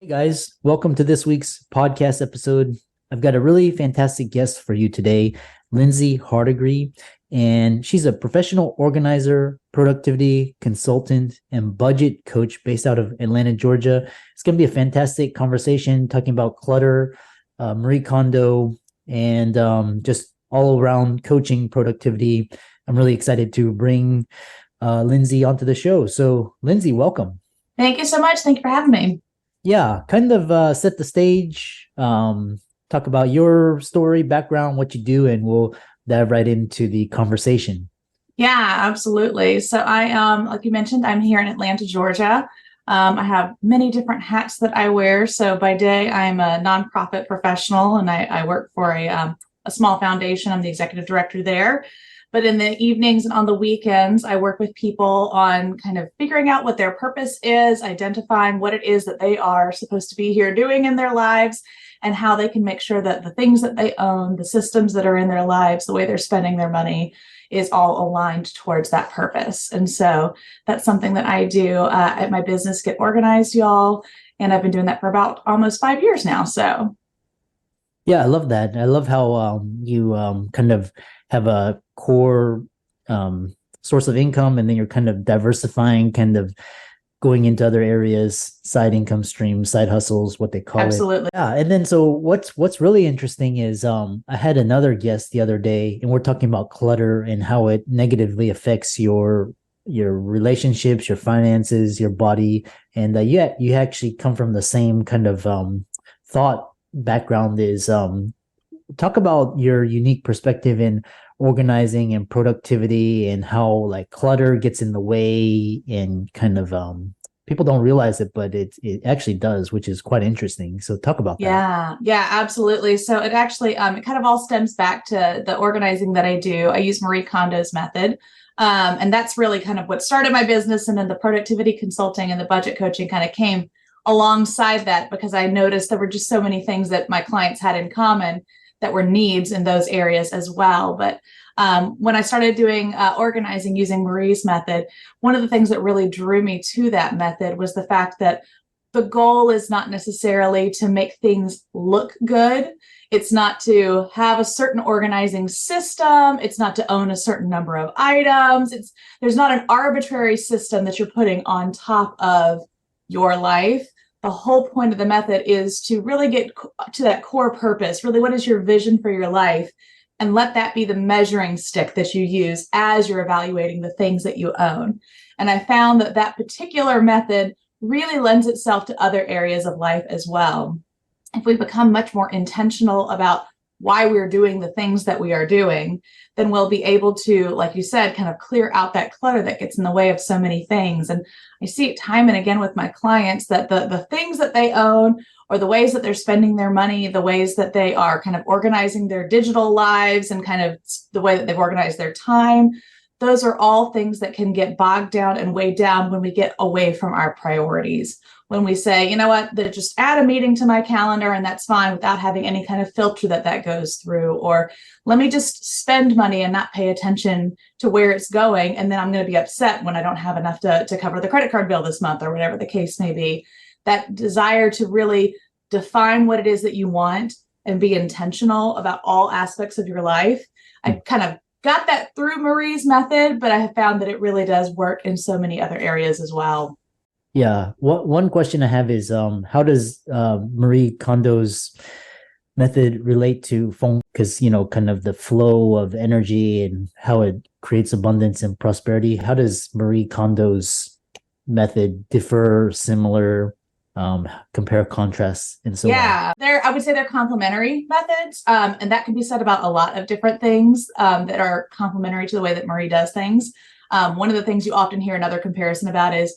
Hey guys, welcome to this week's podcast episode. I've got a really fantastic guest for you today, Lindsey Hardegree, and she's a professional organizer, productivity consultant, and budget coach based out of Atlanta, Georgia. It's going to be a fantastic conversation talking about clutter, Marie Kondo, and just all around coaching productivity. I'm really excited to bring Lindsey onto the show. So, Lindsey, welcome. Thank you so much. Thank you for having me. Yeah, kind of set the stage, talk about your story, background, what you do, and we'll dive right into the conversation. Yeah, absolutely. So like you mentioned, I'm here in Atlanta, Georgia. I have many different hats that I wear. So by day, I'm a nonprofit professional, and I work for a small foundation. I'm the executive director there. But in the evenings and on the weekends, I work with people on kind of figuring out what their purpose is, identifying what it is that they are supposed to be here doing in their lives, and how they can make sure that the things that they own, the systems that are in their lives, the way they're spending their money is all aligned towards that purpose. And so that's something that I do at my business, Get Organized, y'all. And I've been doing that for about almost 5 years now. So Yeah, I love that. I love how you kind of have a core source of income, and then you're kind of diversifying, kind of going into other areas, side income streams, side hustles, what they call it. absolutely. Yeah, and then so what's really interesting is I had another guest the other day, and we're talking about clutter and how it negatively affects your relationships, your finances, your body, and you actually come from the same kind of thought background. Is talk about your unique perspective in organizing and productivity, and how like clutter gets in the way, and kind of people don't realize it, but it actually does, which is quite interesting. So talk about that. Yeah, absolutely. So it actually it kind of all stems back to the organizing that I do. I use Marie Kondo's method. And that's really kind of what started my business. And then the productivity consulting and the budget coaching kind of came alongside that, because I noticed there were just so many things that my clients had in common that were needs in those areas as well. But when I started doing organizing using Marie's method, one of the things that really drew me to that method was the fact that the goal is not necessarily to make things look good. It's not to have a certain organizing system. It's not to own a certain number of items. There's not an arbitrary system that you're putting on top of your life. The whole point of the method is to really get to that core purpose. Really, what is your vision for your life? And let that be the measuring stick that you use as you're evaluating the things that you own. And I found that that particular method really lends itself to other areas of life as well. If we become much more intentional about why we're doing the things that we are doing, then we'll be able to, like you said, kind of clear out that clutter that gets in the way of so many things. And I see it time and again with my clients that the things that they own, or the ways that they're spending their money, the ways that they are kind of organizing their digital lives, and kind of the way that they've organized their time, those are all things that can get bogged down and weighed down when we get away from our priorities. When we say, you know what, just add a meeting to my calendar and that's fine, without having any kind of filter that goes through. Or let me just spend money and not pay attention to where it's going. And then I'm going to be upset when I don't have enough to cover the credit card bill this month, or whatever the case may be. That desire to really define what it is that you want and be intentional about all aspects of your life. I kind of got that through Marie's method, but I have found that it really does work in so many other areas as well. Yeah. One question I have is how does Marie Kondo's method relate to phone? Because, kind of the flow of energy and how it creates abundance and prosperity. How does Marie Kondo's method differ, similar, compare, contrast, and so on? Yeah, I would say they're complementary methods. And that can be said about a lot of different things that are complementary to the way that Marie does things. One of the things you often hear another comparison about is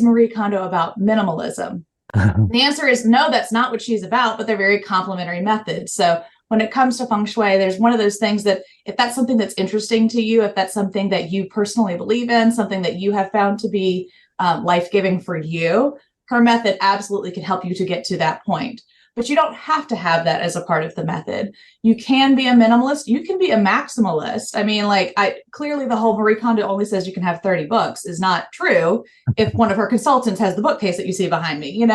Marie Kondo about minimalism? The answer is no, that's not what she's about, but they're very complementary methods. So when it comes to feng shui, there's one of those things that if that's something that's interesting to you, if that's something that you personally believe in, something that you have found to be life-giving for you, her method absolutely can help you to get to that point. But you don't have to have that as a part of the method. You can be a minimalist. You can be a maximalist. I mean, clearly the whole Marie Kondo only says you can have 30 books is not true. If one of her consultants has the bookcase that you see behind me,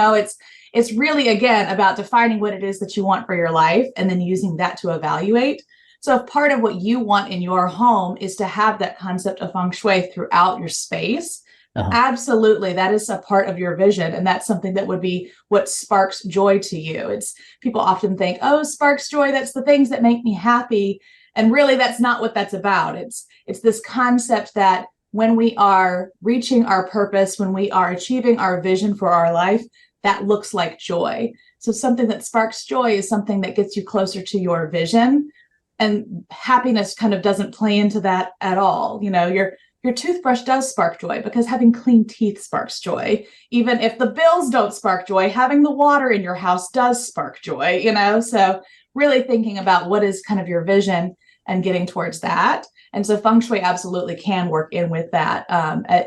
it's really, again, about defining what it is that you want for your life and then using that to evaluate. So if part of what you want in your home is to have that concept of feng shui throughout your space, absolutely, that is a part of your vision. And that's something that would be what sparks joy to you. It's people often think, oh, sparks joy, that's the things that make me happy. And really, that's not what that's about. It's this concept that when we are reaching our purpose, when we are achieving our vision for our life, that looks like joy. So something that sparks joy is something that gets you closer to your vision. And happiness kind of doesn't play into that at all. You know, your toothbrush does spark joy because having clean teeth sparks joy. Even if the bills don't spark joy, having the water in your house does spark joy, you know? So really thinking about what is kind of your vision and getting towards that. And so feng shui absolutely can work in with that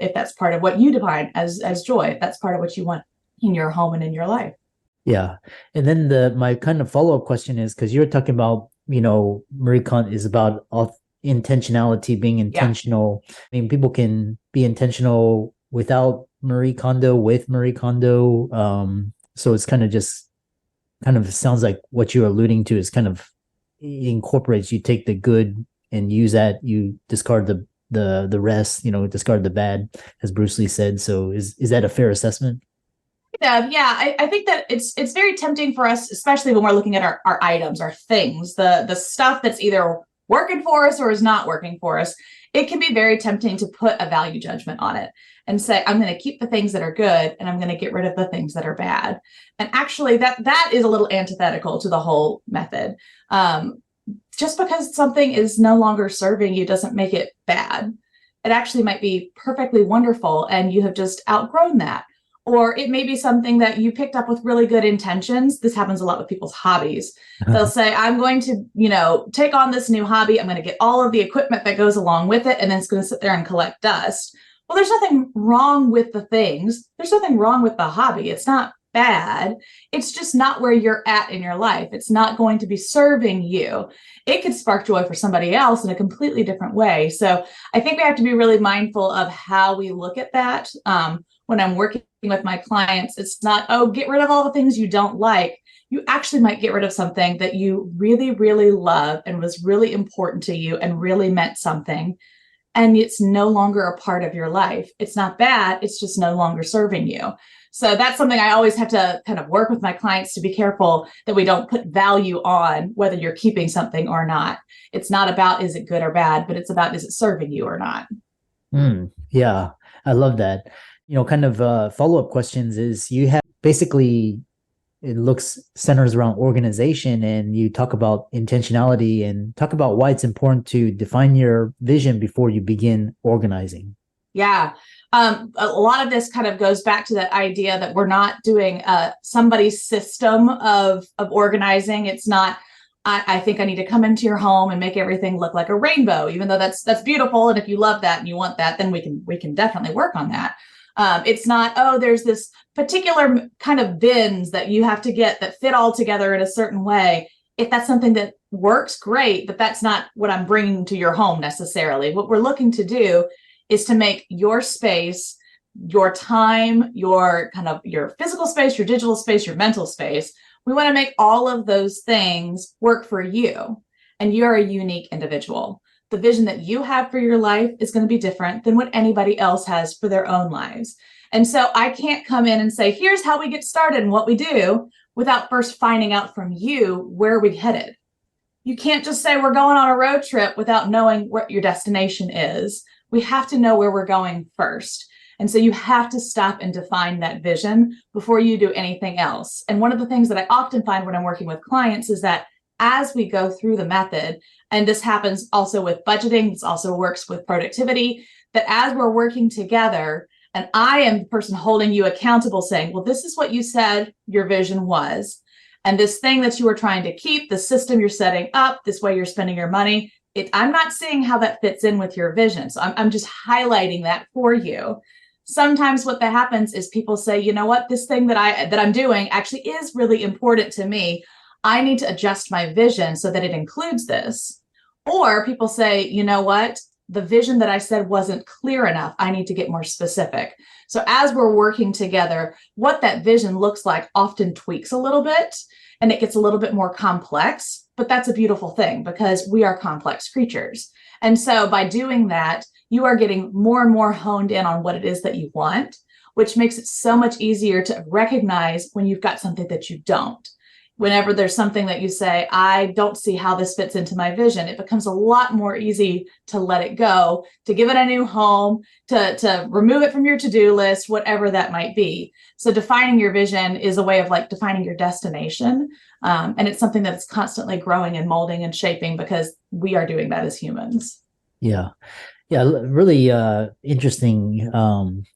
if that's part of what you define as joy, if that's part of what you want in your home and in your life. Yeah. And then my kind of follow-up question is, because you're talking about, you know, Marie Kondo is about intentionality, being intentional. I mean, people can be intentional without Marie Kondo, with Marie Kondo. So it's kind of sounds like what you're alluding to is kind of incorporates, you take the good and use that, you discard the rest, you know, discard the bad, as Bruce Lee said. So is that a fair assessment? Yeah, I think that it's very tempting for us, especially when we're looking at our items, our things, the stuff that's either working for us or is not working for us. It can be very tempting to put a value judgment on it and say, I'm going to keep the things that are good and I'm going to get rid of the things that are bad. And actually that is a little antithetical to the whole method. Just because something is no longer serving you doesn't make it bad. It actually might be perfectly wonderful and you have just outgrown that. Or it may be something that you picked up with really good intentions. This happens a lot with people's hobbies. They'll say, I'm going to, you know, take on this new hobby. I'm going to get all of the equipment that goes along with it, and then it's going to sit there and collect dust. Well, there's nothing wrong with the things. There's nothing wrong with the hobby. It's not bad. It's just not where you're at in your life. It's not going to be serving you. It could spark joy for somebody else in a completely different way. So I think we have to be really mindful of how we look at that. When I'm working with my clients, it's not, oh, get rid of all the things you don't like. You actually might get rid of something that you really, really love and was really important to you and really meant something. And it's no longer a part of your life. It's not bad. It's just no longer serving you. So that's something I always have to kind of work with my clients to be careful that we don't put value on whether you're keeping something or not. It's not about, is it good or bad, but it's about, is it serving you or not? Yeah, I love that. You know, kind of follow-up questions is, you have basically, it centers around organization, and you talk about intentionality and talk about why it's important to define your vision before you begin organizing. Yeah. A lot of this kind of goes back to that idea that we're not doing somebody's system of organizing. It's not, I think I need to come into your home and make everything look like a rainbow, even though that's beautiful. And if you love that and you want that, then we can definitely work on that. It's not, oh, there's this particular kind of bins that you have to get that fit all together in a certain way. If that's something that works, great, but that's not what I'm bringing to your home necessarily. What we're looking to do is to make your space, your time, your physical space, your digital space, your mental space. We want to make all of those things work for you. And you're a unique individual. The vision that you have for your life is going to be different than what anybody else has for their own lives. And so I can't come in and say, here's how we get started and what we do without first finding out from you where we headed. You can't just say we're going on a road trip without knowing what your destination is. We have to know where we're going first. And so you have to stop and define that vision before you do anything else. And one of the things that I often find when I'm working with clients is that as we go through the method, and this happens also with budgeting, this also works with productivity, that as we're working together, and I am the person holding you accountable saying, well, this is what you said your vision was. And this thing that you were trying to keep, the system you're setting up, this way you're spending your money, I'm not seeing how that fits in with your vision. So I'm just highlighting that for you. Sometimes what that happens is people say, you know what, this thing that I'm doing actually is really important to me. I need to adjust my vision so that it includes this. Or people say, you know what, the vision that I said wasn't clear enough. I need to get more specific. So as we're working together, what that vision looks like often tweaks a little bit and it gets a little bit more complex, but that's a beautiful thing because we are complex creatures. And so by doing that, you are getting more and more honed in on what it is that you want, which makes it so much easier to recognize when you've got something that you don't. Whenever there's something that you say, I don't see how this fits into my vision, it becomes a lot more easy to let it go, to give it a new home, to remove it from your to-do list, whatever that might be. So defining your vision is a way of like defining your destination. And it's something that's constantly growing and molding and shaping because we are doing that as humans. Yeah. Yeah, really interesting,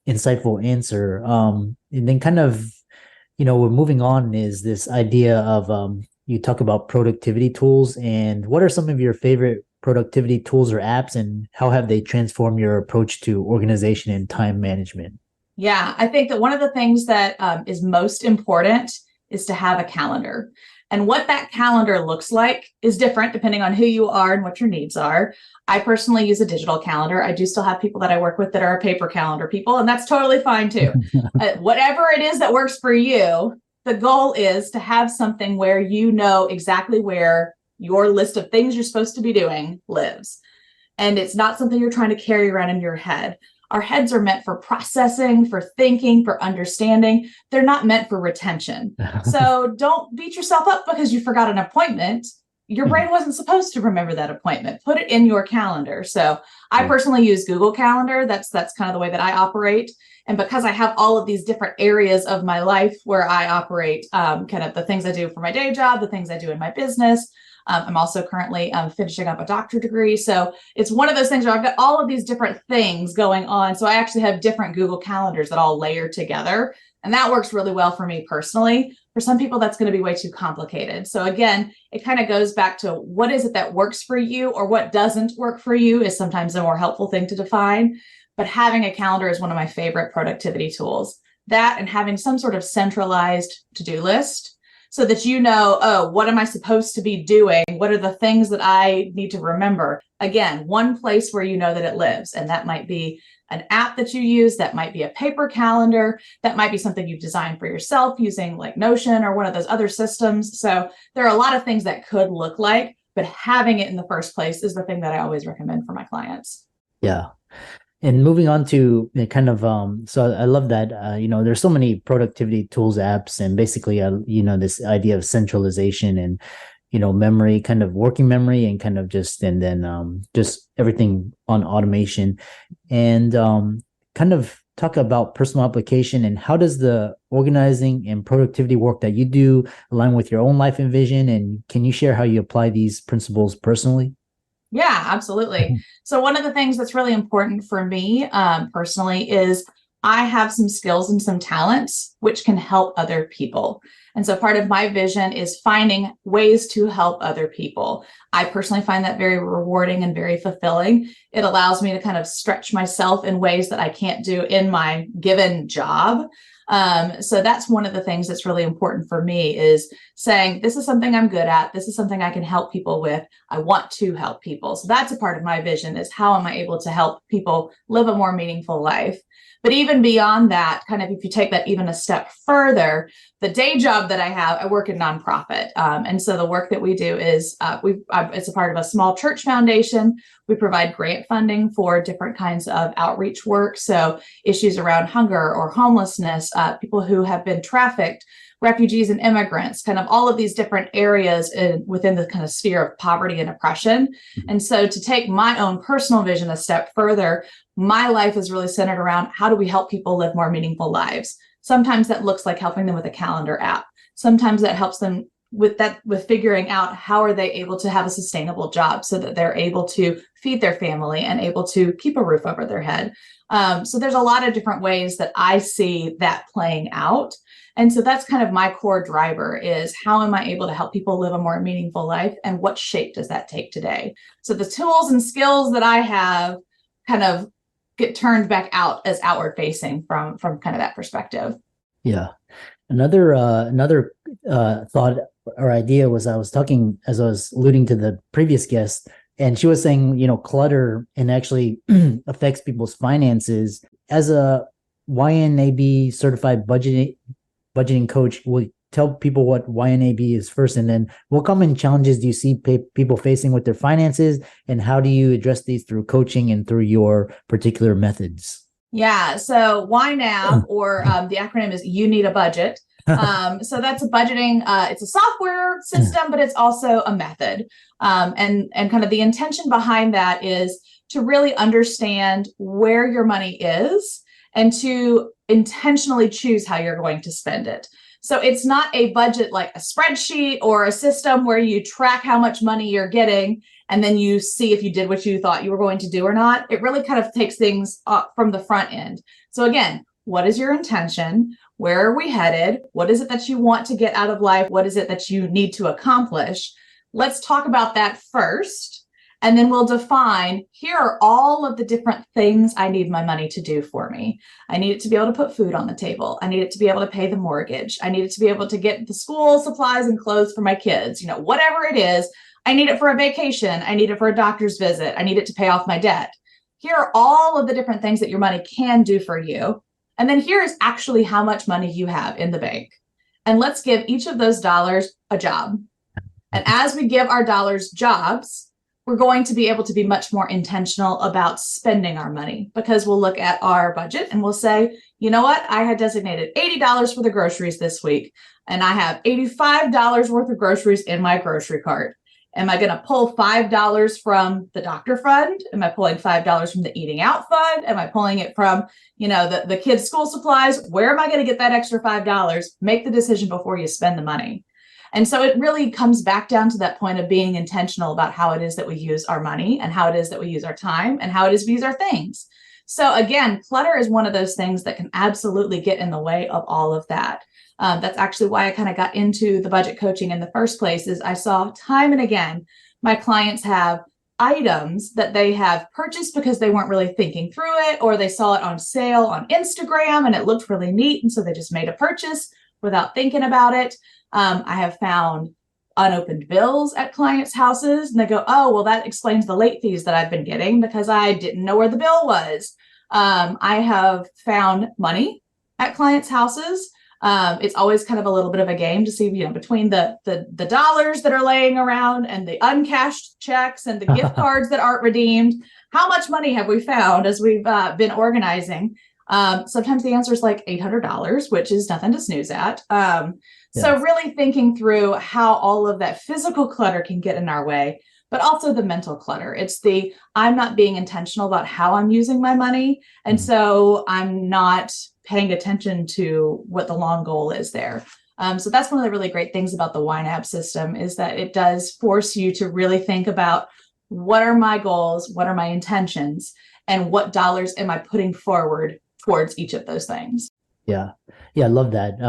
insightful answer. And then kind of, we're moving on is this idea of you talk about productivity tools, and what are some of your favorite productivity tools or apps, and how have they transformed your approach to organization and time management? Yeah, I think that one of the things that is most important is to have a calendar. And what that calendar looks like is different depending on who you are and what your needs are. I personally use a digital calendar. I do still have people that I work with that are paper calendar people, and that's totally fine too. Whatever it is that works for you, the goal is to have something where you know exactly where your list of things you're supposed to be doing lives. And it's not something you're trying to carry around in your head. Our heads are meant for processing, for thinking, for understanding. They're not meant for retention. So don't beat yourself up because you forgot an appointment. Your brain wasn't supposed to remember that appointment. Put it in your calendar. So I personally use Google Calendar. That's kind of the way that I operate. And because I have all of these different areas of my life where I operate, kind of the things I do for my day job, the things I do in my business. I'm also currently finishing up a doctorate degree. So it's one of those things where I've got all of these different things going on. So I actually have different Google calendars that all layer together. And that works really well for me personally. For some people, that's going to be way too complicated. So again, it kind of goes back to what is it that works for you, or what doesn't work for you is sometimes a more helpful thing to define. But having a calendar is one of my favorite productivity tools. That and having some sort of centralized to-do list, so that you know, oh, what am I supposed to be doing? What are the things that I need to remember? Again, one place where you know that it lives. And that might be an app that you use. That might be a paper calendar. That might be something you've designed for yourself using like Notion or one of those other systems. So there are a lot of things that could look like, but having it in the first place is the thing that I always recommend for my clients. Yeah. And moving on to kind of, so I love that, there's so many productivity tools, apps, and basically, this idea of centralization and, memory, kind of working memory, and kind of just everything on automation, and kind of talk about personal application, and how does the organizing and productivity work that you do align with your own life and vision? And can you share how you apply these principles personally? Yeah, absolutely. So one of the things that's really important for me personally is I have some skills and some talents which can help other people. And so part of my vision is finding ways to help other people. I personally find that very rewarding and very fulfilling. It allows me to kind of stretch myself in ways that I can't do in my given job. So that's one of the things that's really important for me, is saying, this is something I'm good at. This is something I can help people with. I want to help people. So that's a part of my vision, is how am I able to help people live a more meaningful life? But even beyond that, kind of if you take that even a step further, the day job that I have, I work in nonprofit. And so the work that we do is it's a part of a small church foundation. We provide grant funding for different kinds of outreach work. So issues around hunger or homelessness, people who have been trafficked, refugees and immigrants, kind of all of these different areas within the kind of sphere of poverty and oppression. And so to take my own personal vision a step further, my life is really centered around how do we help people live more meaningful lives? Sometimes that looks like helping them with a calendar app. Sometimes that helps them with figuring out how are they able to have a sustainable job so that they're able to feed their family and able to keep a roof over their head. So there's a lot of different ways that I see that playing out. And so that's kind of my core driver, is how am I able to help people live a more meaningful life, and what shape does that take today? So the tools and skills that I have kind of get turned back out as outward facing from kind of that perspective. Yeah. Another thought or idea was, I was talking, as I was alluding to the previous guest, And she was saying, clutter and actually affects people's finances. As a YNAB certified budgeting coach, will tell people what YNAB is first, and then what common challenges do you see people facing with their finances, and how do you address these through coaching and through your particular methods? Yeah, so YNAB, or the acronym is You Need a Budget. So that's a budgeting, it's a software system, but it's also a method. And kind of the intention behind that is to really understand where your money is and to intentionally choose how you're going to spend it. So it's not a budget like a spreadsheet or a system where you track how much money you're getting and then you see if you did what you thought you were going to do or not. It really kind of takes things from the front end. So again, what is your intention? Where are we headed? What is it that you want to get out of life? What is it that you need to accomplish? Let's talk about that first. And then we'll define, here are all of the different things I need my money to do for me. I need it to be able to put food on the table. I need it to be able to pay the mortgage. I need it to be able to get the school supplies and clothes for my kids. Whatever it is, I need it for a vacation. I need it for a doctor's visit. I need it to pay off my debt. Here are all of the different things that your money can do for you. And then here is actually how much money you have in the bank. And let's give each of those dollars a job. And as we give our dollars jobs, we're going to be able to be much more intentional about spending our money, because we'll look at our budget and we'll say, you know what? I had designated $80 for the groceries this week, and I have $85 worth of groceries in my grocery cart. Am I going to pull $5 from the doctor fund? Am I pulling $5 from the eating out fund? Am I pulling it from, the kids' school supplies? Where am I going to get that extra $5? Make the decision before you spend the money. And so it really comes back down to that point of being intentional about how it is that we use our money and how it is that we use our time and how it is we use our things. So again, clutter is one of those things that can absolutely get in the way of all of that. That's actually why I kind of got into the budget coaching in the first place, is I saw time and again, my clients have items that they have purchased because they weren't really thinking through it, or they saw it on sale on Instagram and it looked really neat. And so they just made a purchase without thinking about it. I have found unopened bills at clients' houses, and they go, oh, well, that explains the late fees that I've been getting because I didn't know where the bill was. I have found money at clients' houses. It's always kind of a little bit of a game to see, between the dollars that are laying around and the uncashed checks and the gift cards that aren't redeemed, how much money have we found as we've been organizing? Sometimes the answer is like $800, which is nothing to snooze at. So really thinking through how all of that physical clutter can get in our way, but also the mental clutter. It's I'm not being intentional about how I'm using my money. And so I'm not paying attention to what the long goal is there. So that's one of the really great things about the YNAB system, is that it does force you to really think about, what are my goals? What are my intentions? And what dollars am I putting forward towards each of those things? Yeah. I love that.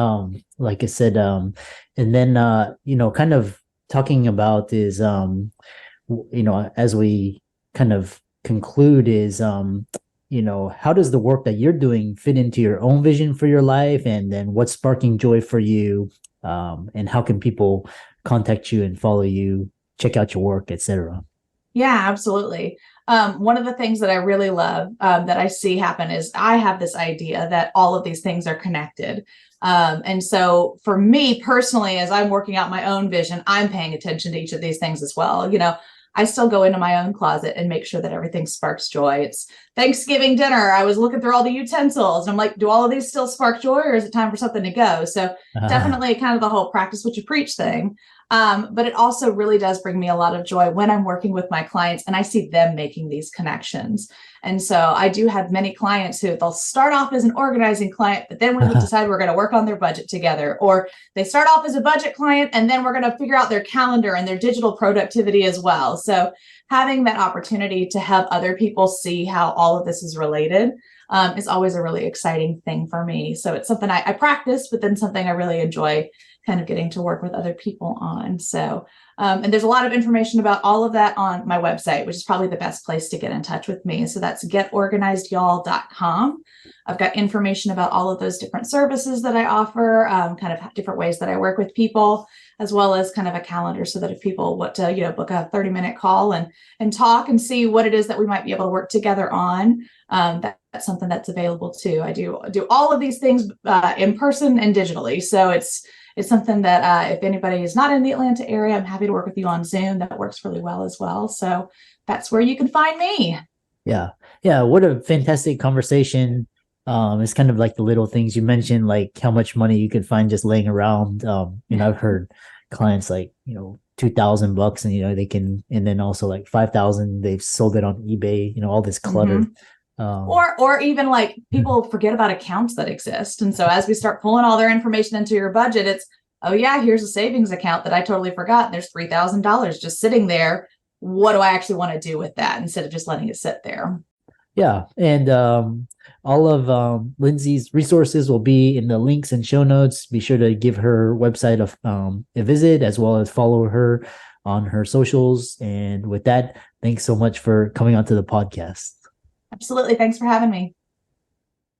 Like I said, and then, kind of talking about is, as we kind of conclude is, how does the work that you're doing fit into your own vision for your life? And then what's sparking joy for you? And how can people contact you and follow you, check out your work, etc.? Yeah, absolutely. One of the things that I really love that I see happen is I have this idea that all of these things are connected. And so for me personally, as I'm working out my own vision, I'm paying attention to each of these things as well. I still go into my own closet and make sure that everything sparks joy. It's Thanksgiving dinner. I was looking through all the utensils and I'm like, do all of these still spark joy, or is it time for something to go? So definitely kind of the whole practice what you preach thing. But it also really does bring me a lot of joy when I'm working with my clients and I see them making these connections. And so I do have many clients who they'll start off as an organizing client, but then we decide we're going to work on their budget together, or they start off as a budget client and then we're going to figure out their calendar and their digital productivity as well. So having that opportunity to have other people see how all of this is related is always a really exciting thing for me. So it's something I practice, but then something I really enjoy kind of getting to work with other people on. So, and there's a lot of information about all of that on my website, which is probably the best place to get in touch with me. So that's getorganizedyall.com. I've got information about all of those different services that I offer, kind of different ways that I work with people, as well as kind of a calendar so that if people want to, book a 30-minute call and talk and see what it is that we might be able to work together on, that's something that's available too. I do all of these things in person and digitally. So it's something that if anybody is not in the Atlanta area, I'm happy to work with you on Zoom. That works really well as well. So that's where you can find me. Yeah. Yeah. What a fantastic conversation. It's kind of like the little things you mentioned, like how much money you could find just laying around. I've heard clients like, $2,000 and, they can, and then also like 5,000, they've sold it on eBay, all this clutter. Or even like people forget about accounts that exist. And so as we start pulling all their information into your budget, it's, oh yeah, here's a savings account that I totally forgot. There's $3,000 just sitting there. What do I actually want to do with that instead of just letting it sit there? Yeah. And all of Lindsey's resources will be in the links and show notes. Be sure to give her website a visit, as well as follow her on her socials. And with that, thanks so much for coming onto the podcast. Absolutely. Thanks for having me.